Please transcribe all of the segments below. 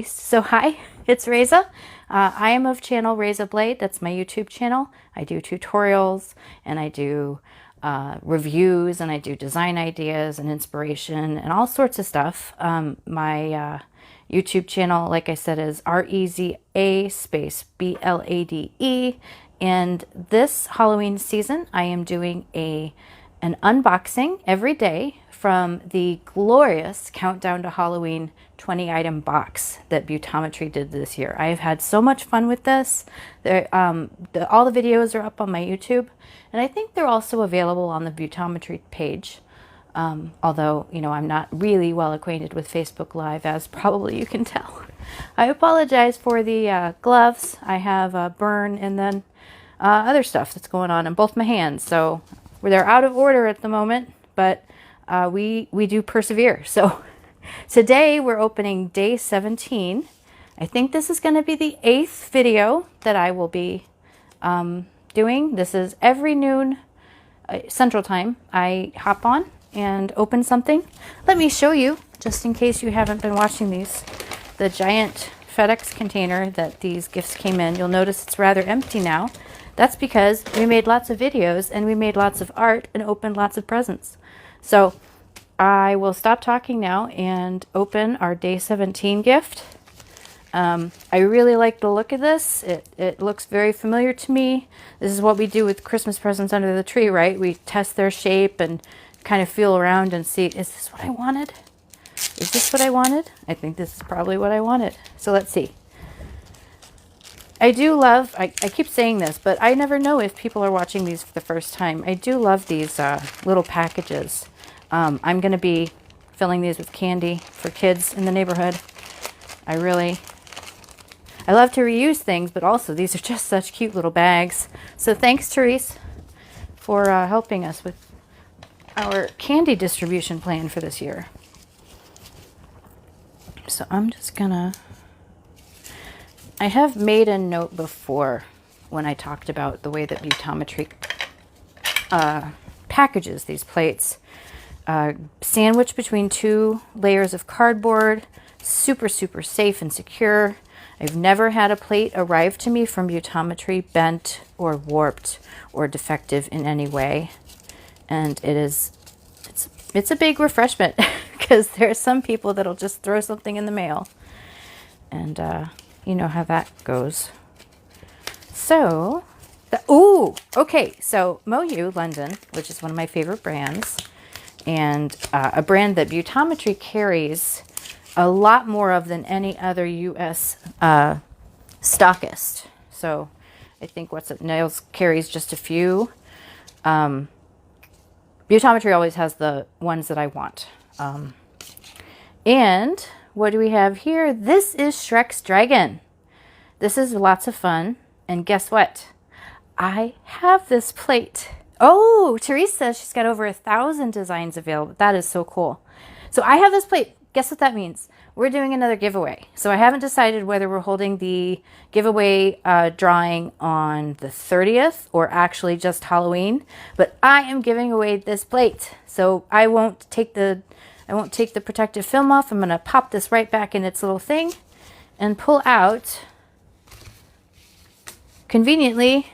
So hi, it's Reza. I am of channel Reza Blade. That's my YouTube channel. I do tutorials and I do reviews and I do design ideas and inspiration and all sorts of stuff. My YouTube channel, like I said, is REZA space BLADE. And this Halloween season, I am doing an unboxing every day from the glorious Countdown to Halloween 20 item box that Beautometry did this year. I have had so much fun with this. All the videos are up on my YouTube, and I think they're also available on the Beautometry page. Although, you know, I'm not really well acquainted with Facebook Live, as probably you can tell. I apologize for the gloves. I have a burn and then other stuff that's going on in both my hands. So they're out of order at the moment, but we do persevere. So today we're opening day 17. I think this is going to be the 8th video that I will be doing. This is every noon Central Time. I hop on and open something. Let me show you, just in case you haven't been watching these, the giant FedEx container that these gifts came in. You'll notice it's rather empty now. That's because we made lots of videos and we made lots of art and opened lots of presents. So I will stop talking now and open our day 17 gift. I really like the look of this. It looks very familiar to me. This is what we do with Christmas presents under the tree, right? We test their shape and kind of feel around and see, is this what I wanted? Is this what I wanted? I think this is probably what I wanted. So let's see. I do love, I keep saying this, but I never know if people are watching these for the first time. I do love these little packages. I'm going to be filling these with candy for kids in the neighborhood. I love to reuse things, but also these are just such cute little bags. So thanks, Therese, for helping us with our candy distribution plan for this year. So I'm just going to... I have made a note before when I talked about the way that Beautometry packages these plates. Sandwiched between 2 layers of cardboard, super, super safe and secure. I've never had a plate arrive to me from Beautometry bent or warped or defective in any way. And it's a big refreshment because there are some people that'll just throw something in the mail. And you know how that goes. So, okay. So Moyu London, which is one of my favorite brands, and a brand that Beautometry carries a lot more of than any other U.S. stockist. So I think Nails carries just a few. Beautometry always has the ones that I want. And what do we have here? This is Shrek's dragon. This is lots of fun. And guess what? I have this plate. Oh, Therese says she's got over 1,000 designs available. That is so cool. So I have this plate. Guess what that means? We're doing another giveaway. So I haven't decided whether we're holding the giveaway drawing on the 30th or actually just Halloween. But I am giving away this plate. So I won't take the protective film off. I'm going to pop this right back in its little thing and pull out, conveniently,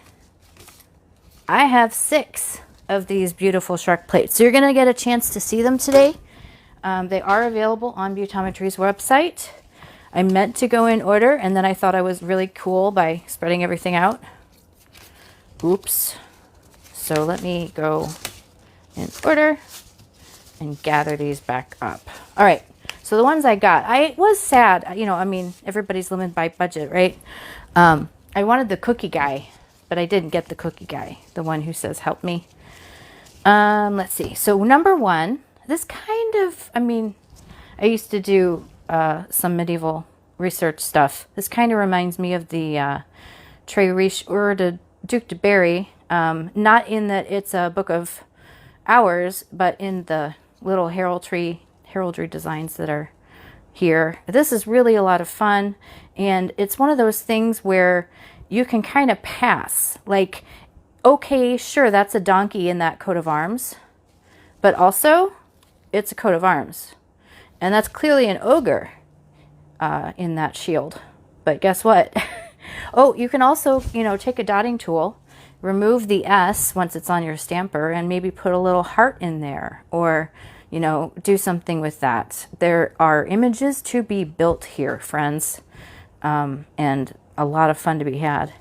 I have 6 of these beautiful Shrek plates. So you're going to get a chance to see them today. They are available on Beautometry's website. I meant to go in order, and then I thought I was really cool by spreading everything out. Oops. So let me go in order and gather these back up. All right, so the ones I got, I was sad. You know, I mean, everybody's limited by budget, right? I wanted the cookie guy, but I didn't get the cookie guy, the one who says, help me. Let's see. So number 1, this kind of, I mean, I used to do some medieval research stuff. This kind of reminds me of the Très Riche or de Duc de Berry. Not in that it's a book of hours, but in the little heraldry designs that are here. This is really a lot of fun, and it's one of those things where you can kind of pass. Like, okay, sure, that's a donkey in that coat of arms, but also it's a coat of arms, and that's clearly an ogre in that shield. But guess what? Oh, you can also, take a dotting tool, remove the S once it's on your stamper, and maybe put a little heart in there, or, do something with that. There are images to be built here, friends, and a lot of fun to be had.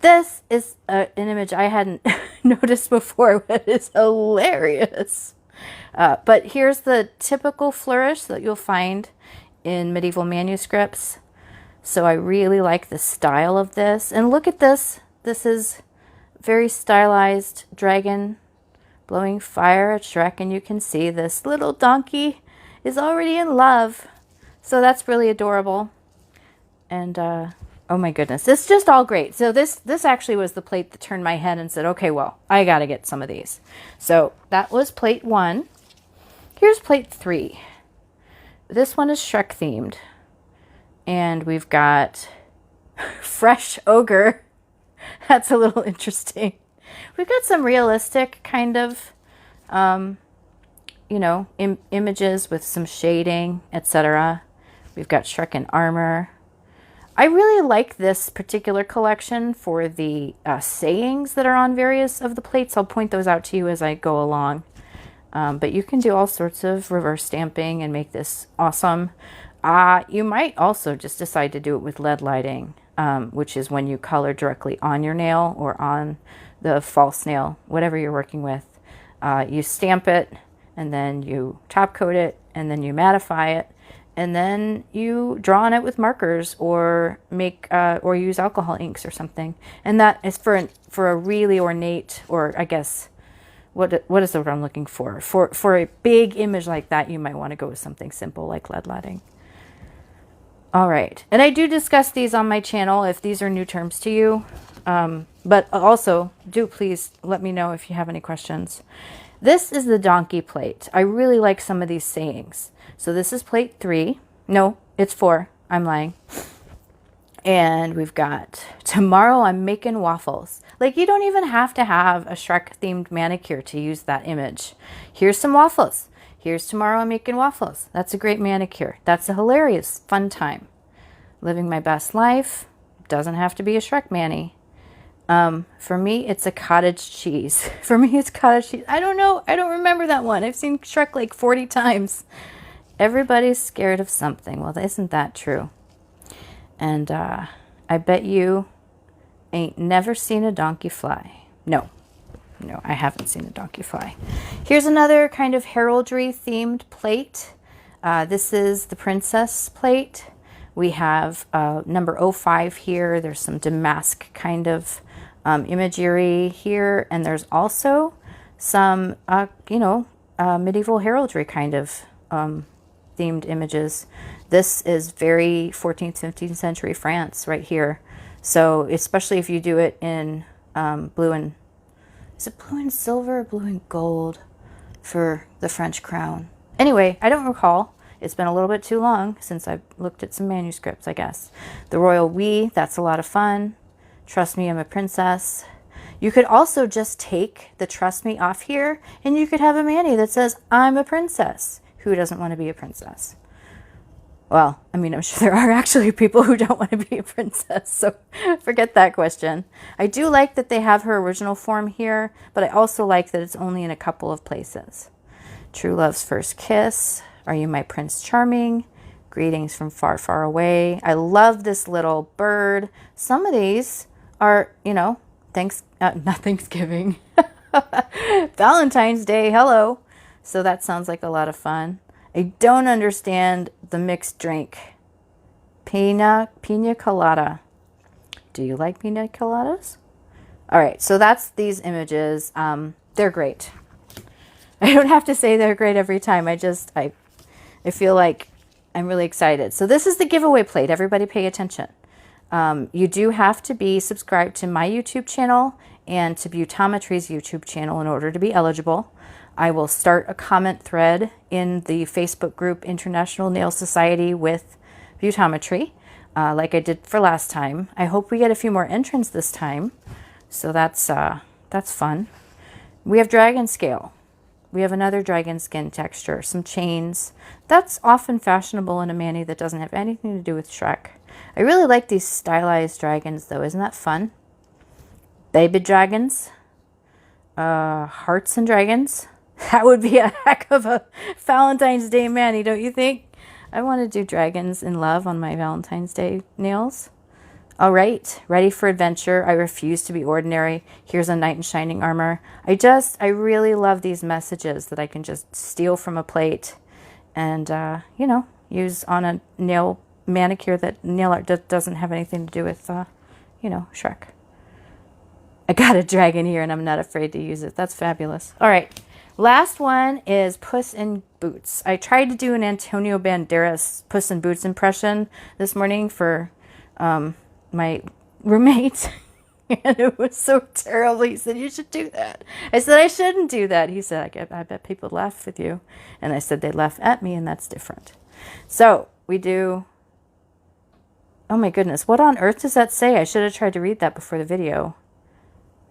This is an image I hadn't noticed before, but it's hilarious. But here's the typical flourish that you'll find in medieval manuscripts. So I really like the style of this. And look at this. This is very stylized dragon blowing fire at Shrek. And you can see this little donkey is already in love. So that's really adorable. And oh my goodness, it's just all great. So this actually was the plate that turned my head and said, okay, well, I got to get some of these. So that was plate 1. Here's plate 3. This one is Shrek themed. And we've got fresh ogre. That's a little interesting. We've got some realistic kind of, images with some shading, etc. We've got Shrek in armor. I really like this particular collection for the sayings that are on various of the plates. I'll point those out to you as I go along. But you can do all sorts of reverse stamping and make this awesome. You might also just decide to do it with lead lighting, which is when you color directly on your nail or on the false nail, whatever you're working with. You stamp it, and then you top coat it, and then you mattify it, and then you draw on it with markers or make or use alcohol inks or something. And that is for a really ornate, or I guess, what is the word I'm looking for? For a big image like that, you might want to go with something simple like lead lighting. All right, and I do discuss these on my channel if these are new terms to you, but also do please let me know if you have any questions. This is the donkey plate. I really like some of these sayings. So this is plate 3. No, it's 4. I'm lying. And we've got, tomorrow I'm making waffles. Like, you don't even have to have a Shrek themed manicure to use that image. Here's some waffles. Here's tomorrow I'm making waffles. That's a great manicure. That's a hilarious, fun time. Living my best life. Doesn't have to be a Shrek mani. For me, it's a cottage cheese. For me, it's cottage cheese. I don't know. I don't remember that one. I've seen Shrek like 40 times. Everybody's scared of something. Well, isn't that true? And I bet you ain't never seen a donkey fly. No, I haven't seen a donkey fly. Here's another kind of heraldry themed plate. This is the princess plate. We have number 05 here. There's some damask kind of imagery here. And there's also some, medieval heraldry kind of themed images. This is very 14th, 15th century France right here. So especially if you do it in blue and, is it blue and silver or blue and gold for the French crown? Anyway, I don't recall. It's been a little bit too long since I've looked at some manuscripts, I guess. The royal we, that's a lot of fun. Trust me, I'm a princess. You could also just take the trust me off here, and you could have a mani that says, I'm a princess. Who doesn't want to be a princess? Well, I mean, I'm sure there are actually people who don't want to be a princess, so forget that question. I do like that they have her original form here, but I also like that it's only in a couple of places. True love's first kiss. Are you my Prince Charming? Greetings from far, far away. I love this little bird. Some of these are, not Thanksgiving. Valentine's Day, hello. So that sounds like a lot of fun. I don't understand the mixed drink. Pina colada. Do you like pina coladas? All right, so that's these images. They're great. I don't have to say they're great every time. I feel like I'm really excited. So this is the giveaway plate. Everybody pay attention. You do have to be subscribed to my YouTube channel and to Beautometry's YouTube channel in order to be eligible. I will start a comment thread in the Facebook group International Nail Society with Beautometry, like I did for last time. I hope we get a few more entrants this time, so that's fun. We have dragon scale. We have another dragon skin texture, some chains. That's often fashionable in a mani that doesn't have anything to do with Shrek. I really like these stylized dragons though. Isn't that fun? Baby dragons. Hearts and dragons. That would be a heck of a Valentine's Day mani, don't you think? I want to do dragons in love on my Valentine's Day nails. All right, ready for adventure. I refuse to be ordinary. Here's a knight in shining armor. I really love these messages that I can just steal from a plate and, you know, use on a nail manicure that nail art doesn't have anything to do with, you know, Shrek. I got a dragon here and I'm not afraid to use it. That's fabulous. All right, last one is Puss in Boots. I tried to do an Antonio Banderas Puss in Boots impression this morning for, my roommate, and it was so terrible. He said, you should do that. I said, I shouldn't do that. He said, I bet people laugh with you. And I said, they laugh at me, and that's different. So we do, oh my goodness, what on earth does that say? I should have tried to read that before the video.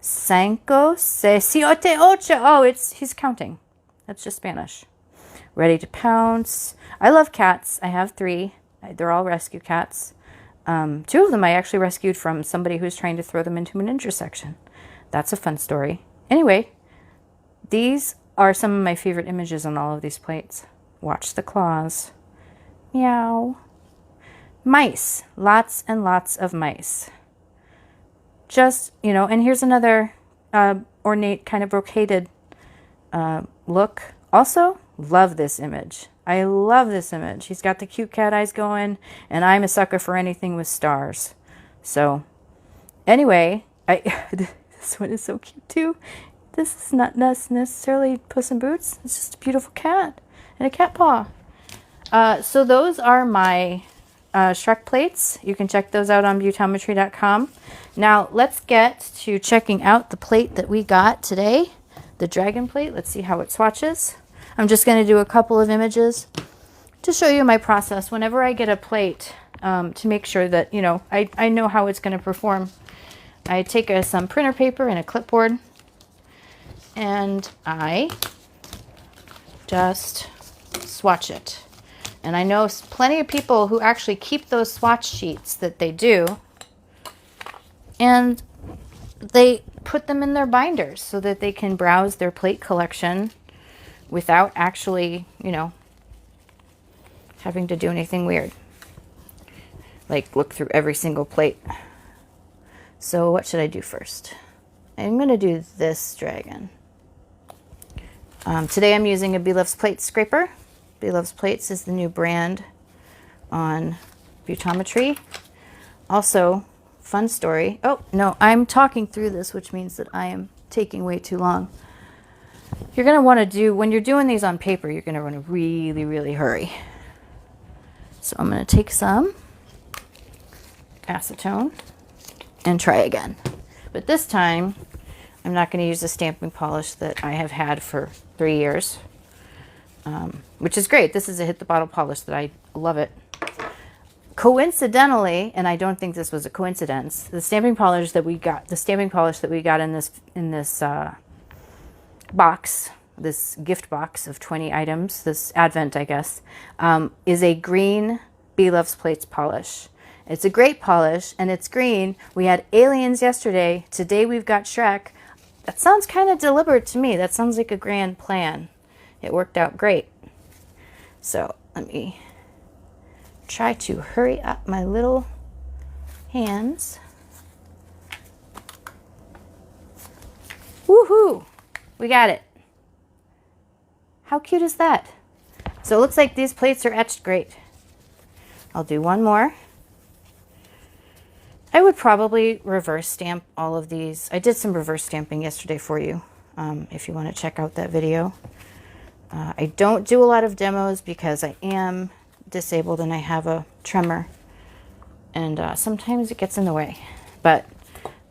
Cinco, seis, siete, ocho. Oh, he's counting. That's just Spanish. Ready to pounce. I love cats. I have 3. They're all rescue cats. 2 of them I actually rescued from somebody who's trying to throw them into an intersection. That's a fun story. Anyway, these are some of my favorite images on all of these plates. Watch the claws. Meow. Mice. Lots and lots of mice. Just, you know, and here's another ornate kind of brocaded look. Also, love this image. I love this image. He's got the cute cat eyes going, and I'm a sucker for anything with stars. So, anyway, this one is so cute too. This is not necessarily Puss in Boots. It's just a beautiful cat and a cat paw. So those are my Shrek plates. You can check those out on Beautometry.com. Now, let's get to checking out the plate that we got today, the dragon plate. Let's see how it swatches. I'm just going to do a couple of images to show you my process whenever I get a plate, to make sure that, you know, I know how it's going to perform. I take some printer paper and a clipboard, and I just swatch it. And I know plenty of people who actually keep those swatch sheets that they do, and they put them in their binders so that they can browse their plate collection without actually, you know, having to do anything weird, like look through every single plate. So what should I do first? I'm going to do this dragon. Today I'm using a Bee Loves Plates scraper. Bee Loves Plates is the new brand on Beautometry. Also, fun story. Oh, no, I'm talking through this, which means that I am taking way too long. You're going to want to do, when you're doing these on paper, you're going to want to really, really hurry. So I'm going to take some acetone and try again. But this time, I'm not going to use the stamping polish that I have had for 3 years, which is great. This is a Hit the Bottle polish that I love it. Coincidentally, and I don't think this was a coincidence, the stamping polish that we got, in this box, this gift box of 20 items, this advent, I guess, is a green Bee Loves Plates polish. It's a great polish, and it's green. We had aliens yesterday. Today we've got Shrek. That sounds kind of deliberate to me. That sounds like a grand plan. It worked out great. So let me try to hurry up my little hands. Woohoo! We got it. How cute is that? So it looks like these plates are etched great. I'll do one more. I would probably reverse stamp all of these. I did some reverse stamping yesterday for you, if you want to check out that video. I don't do a lot of demos because I am disabled and I have a tremor, and sometimes it gets in the way. But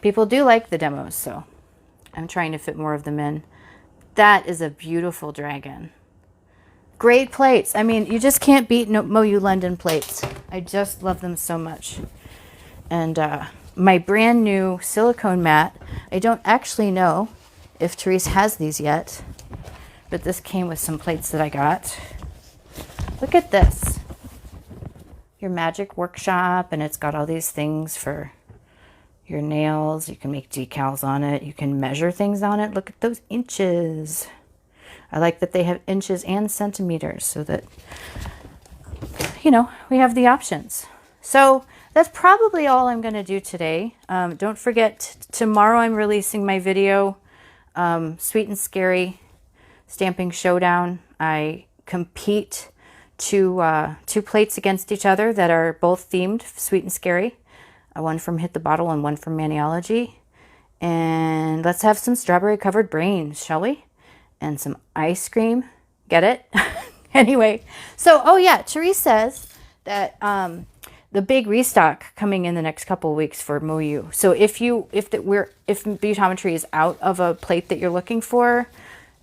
people do like the demos, so I'm trying to fit more of them in. That is a beautiful dragon. Great plates. I mean, you just can't beat Moyu London plates. I just love them so much. And my brand new silicone mat, I don't actually know if Therese has these yet, but this came with some plates that I got. Look at this. Your magic workshop, and it's got all these things for your nails. You can make decals on it. You can measure things on it. Look at those inches. I like that they have inches and centimeters so that, you know, we have the options. So that's probably all I'm going to do today. Don't forget, tomorrow I'm releasing my video, Sweet and Scary Stamping Showdown. I compete two plates against each other that are both themed Sweet and Scary. One from Hit the Bottle and one from Maniology. And let's have some strawberry covered brains, shall we? And some ice cream. Get it? Anyway, so, oh yeah, Therese says that the big restock coming in the next couple of weeks for Moyu. So if Beautometry is out of a plate that you're looking for,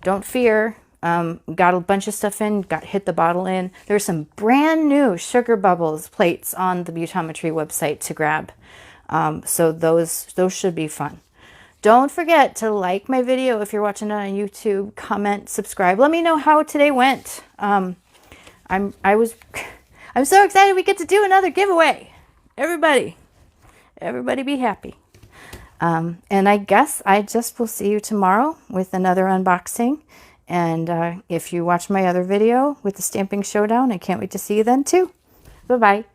don't fear. Got a bunch of stuff in, got Hit the Bottle in. There's some brand new Sugar Bubbles plates on the Beautometry website to grab. So those should be fun. Don't forget to like my video if you're watching it on YouTube, comment, subscribe. Let me know how today went. I'm so excited we get to do another giveaway. Everybody be happy. And I guess I just will see you tomorrow with another unboxing. And if you watch my other video with the Stamping Showdown, I can't wait to see you then too. Bye-bye.